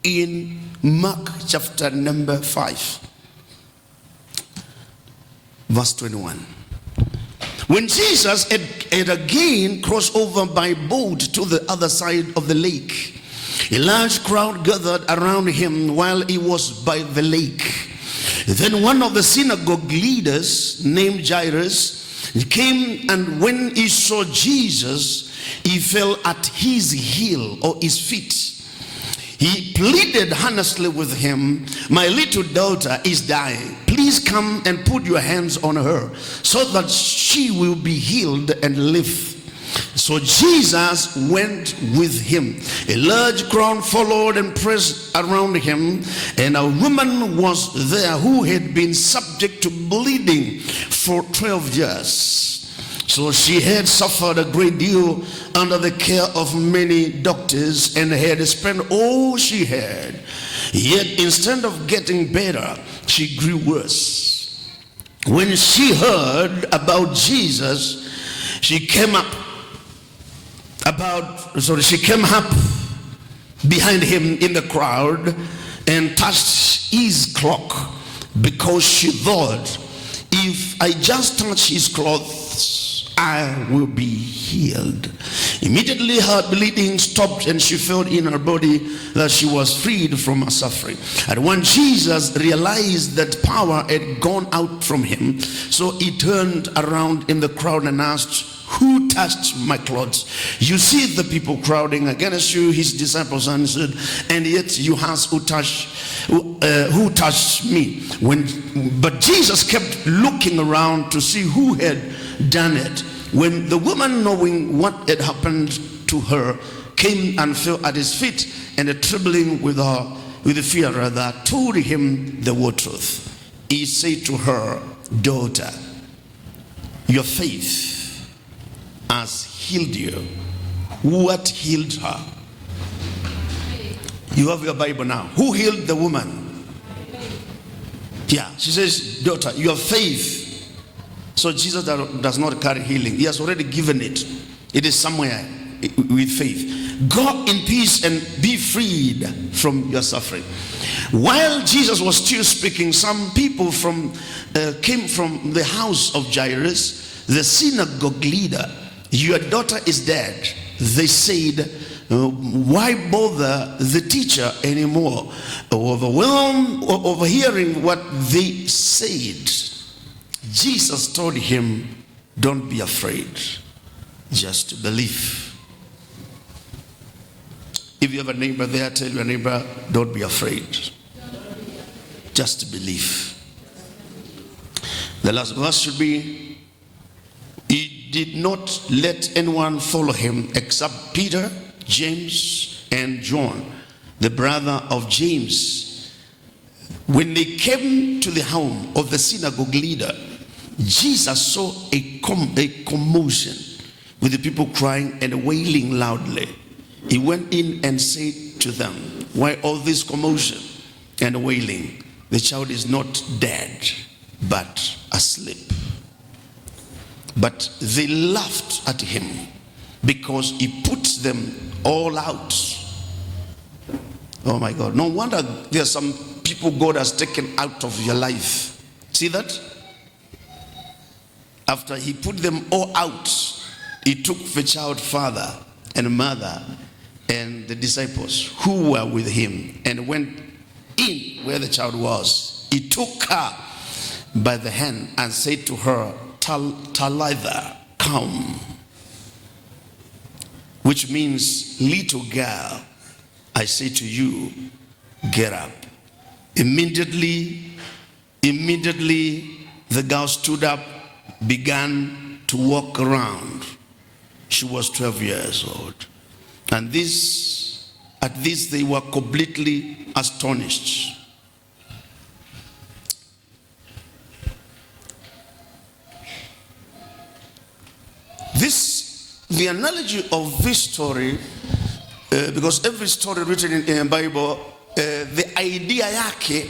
in Mark chapter number 5, verse 21. When Jesus had again crossed over by boat to the other side of the lake, a large crowd gathered around him while he was by the lake. Then one of the synagogue leaders named Jairus came, and when he saw Jesus, he fell at his heel or his feet. He pleaded earnestly with him, "My little daughter is dying. Please come and put your hands on her so that she will be healed and live." So Jesus went with him. A large crowd followed and pressed around him, and a woman was there who had been subject to bleeding for 12 years. So she had suffered a great deal under the care of many doctors and had spent all she had. Yet instead of getting better, she grew worse. When she heard about Jesus, she came up behind him in the crowd and touched his cloak, because she thought, "If I just touch his clothes, I will be healed." Immediately her bleeding stopped, and she felt in her body that she was freed from her suffering. And when Jesus realized that power had gone out from him, so he turned around in the crowd and asked, "Who touched my clothes?" "You see the people crowding against you," his disciples answered, "and yet you ask, who touched me?" But Jesus kept looking around to see who had done it. When the woman, knowing what had happened to her, came and fell at his feet, and trembling with the fear rather, told him the whole truth. He said to her, "Daughter, your faith has healed you." What healed her? You have your Bible now. Who healed the woman? Yeah, she says, "Daughter, your faith." So Jesus does not carry healing. He has already given it. It is somewhere with faith. "Go in peace and be freed from your suffering." While Jesus was still speaking, some people came from the house of Jairus, the synagogue leader. "Your daughter is dead," they said. "Why bother the teacher anymore?" Overwhelmed over hearing what they said, Jesus told him, "Don't be afraid, just believe." If you have a neighbor there, tell your neighbor, "Don't be afraid, just believe." The last verse should be, "He did not let anyone follow him except Peter, James, and John, the brother of James." When they came to the home of the synagogue leader, Jesus saw a commotion with the people crying and wailing loudly. He went in and said to them, "Why all this commotion and wailing? The child is not dead, but asleep." But they laughed at him because he put them all out. Oh my God. No wonder there are some people God has taken out of your life. See that? After he put them all out, he took the child father and mother and the disciples who were with him and went in where the child was. He took her by the hand and said to her, "Talitha, come," which means, "Little girl, I say to you, get up." Immediately the girl stood up, began to walk around. She was 12 years old. And at this they were completely astonished. The analogy of this story, because every story written in the Bible, the idea yake,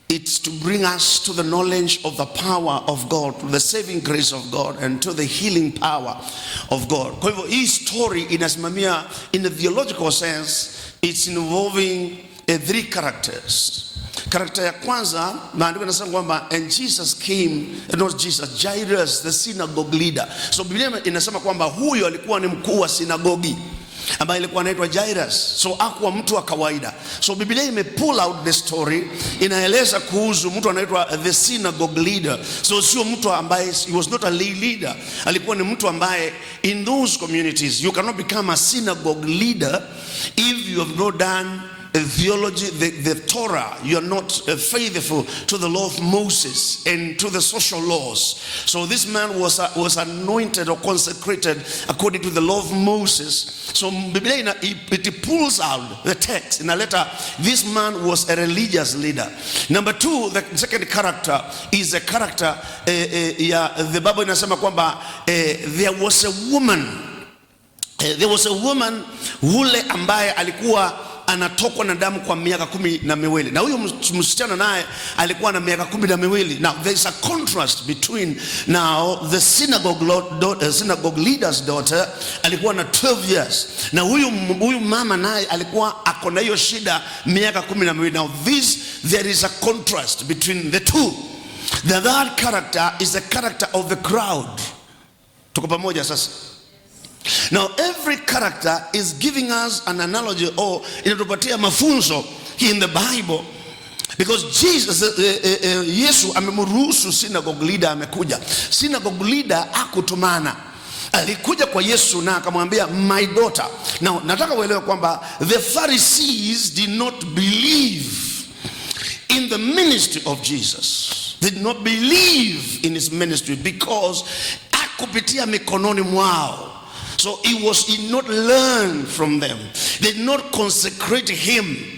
it's to bring us to the knowledge of the power of God, to the saving grace of God, and to the healing power of God. Kwa hivyo hii story inasimamia, in the theological sense, it's involving three characters. Character ya kwanza, maandiko yanasema kwamba and Jesus came, not Jesus, Jairus the synagogue leader. So Biblia inasema kwamba huyo alikuwa ni mkuu wa sinagogi ambaye alikuwa anaitwa Jairus. So hakuwa mtu wa kawaida. So Biblia pull out the story, inaeleza kuhusu mtu anaitwa the synagogue leader. So sio mtu ambaye, he was not a lay leader. Alikuwa ni mtu ambaye in those communities you cannot become a synagogue leader if you have not done theology, the Torah. You are not faithful to the law of Moses and to the social laws. So this man was anointed or consecrated according to the law of Moses. So Biblia it pulls out the text in a letter. This man was a religious leader. Number two, the second character is a character. The Bible inasema kwamba there was a woman. There was a woman hule ambaye alikuwa anatokwa na damu kwa miaka 12. Na huyo msichana naye alikuwa na miaka 12. Now there is a contrast between now the synagogue leader's daughter alikuwa na 12 years. Na huyu mama naye alikuwa akona hiyo shida miaka 12. Now there is a contrast between the two. The third character is the character of the crowd. Tuko pamoja sasa? Now every character is giving us an analogy or inatupatia mafunzo in the Bible, because Jesus Yesu amemruhusu synagogue leader amekuja. Synagogue leader akutumana. Alikuja kwa Yesu na akamwambia my daughter. Now nataka uelewe kwamba the Pharisees did not believe in the ministry of Jesus. They did not believe in his ministry because akupitia mikononi mwao. So he did not learn from them. They did not consecrate him.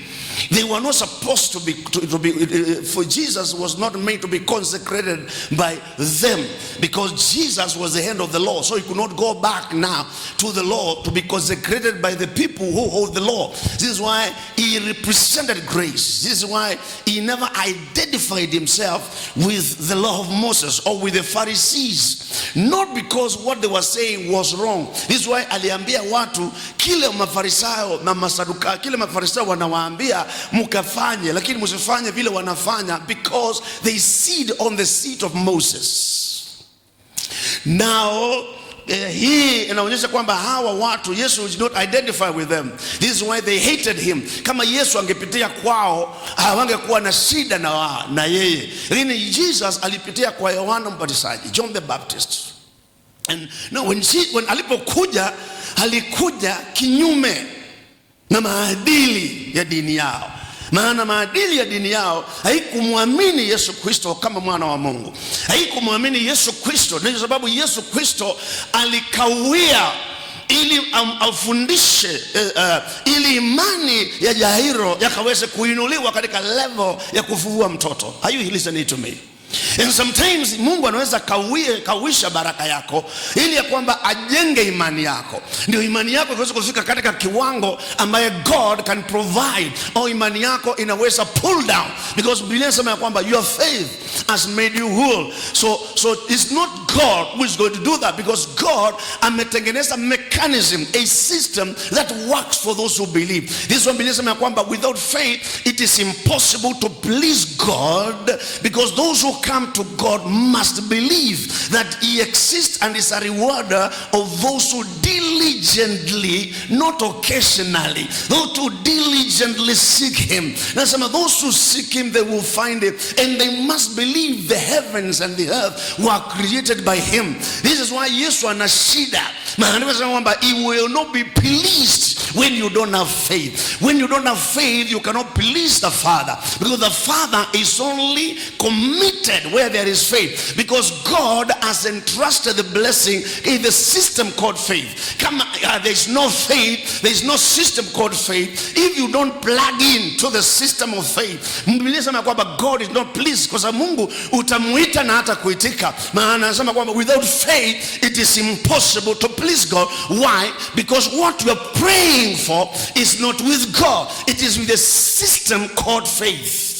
They were not supposed to be, for Jesus was not made to be consecrated by them, because Jesus was the hand of the law. So he could not go back now to the law to be consecrated by the people who hold the law. This is why he represented grace. This is why he never identified himself with the law of Moses or with the Pharisees. Not because what they were saying was wrong. This is why aliambia watu kile mafarisayo na masaduka, kile mafarisayo wanawaambia mukafanye, lakini musifanye vile wanafanya, because they sit on the seat of Moses. Now hii inaonyesha kwamba hawa watu Yesu did not identify with them. This is why they hated him. Kama Yesu angepitia kwao hawangekuwa na shida na yeye. Lakini Jesus alipitia kwa Yohana Mbatizaji, John the Baptist. And now when alipokuja, alikuja kinyume na maadili ya dini yao. Maana maadili ya dini yao haikumwamini Yesu Kristo kama mwana wa Mungu. Haikumwamini Yesu Kristo. Ndio sababu Yesu Kristo alikawia ili afundishe ili imani ya Jairo yakaweze kuinuliwa katika level ya kufufua mtoto. Are you listening to me? And sometimes Mungu anaweza kawisha baraka yako ili ya kwamba ajenge imani yako. Ndio imani yako iweze kufika katika kiwango ambaye God can provide. Au imani yako inaweza pull down, because Biblia inasema kwamba your faith has made you whole. So it's not God who is going to do that, because God ametengeneza mechanism, a system that works for those who believe. This one Biblia inasema kwamba without faith it is impossible to please God, because those who come to God must believe that he exists and is a rewarder of those who diligently, not occasionally, those who diligently seek him. Nasema those who seek him, they will find it, and they must believe the heavens and the earth were created by him. This is why Yesu ana shida. Maana kwamba he will not be pleased when you don't have faith. When you don't have faith, you cannot please the Father, because the Father is only committed where there is faith, because God has entrusted the blessing in the system called faith. Come, there is no faith, there is no system called faith if you don't plug in to the system of faith. Biblia inasema kwamba God is not pleased, kwa sababu Mungu utamuita na hata kuitika. Maana anasema kwamba without faith it is impossible to please God. Why? Because what you are praying for is not with God, it is with the system called faith.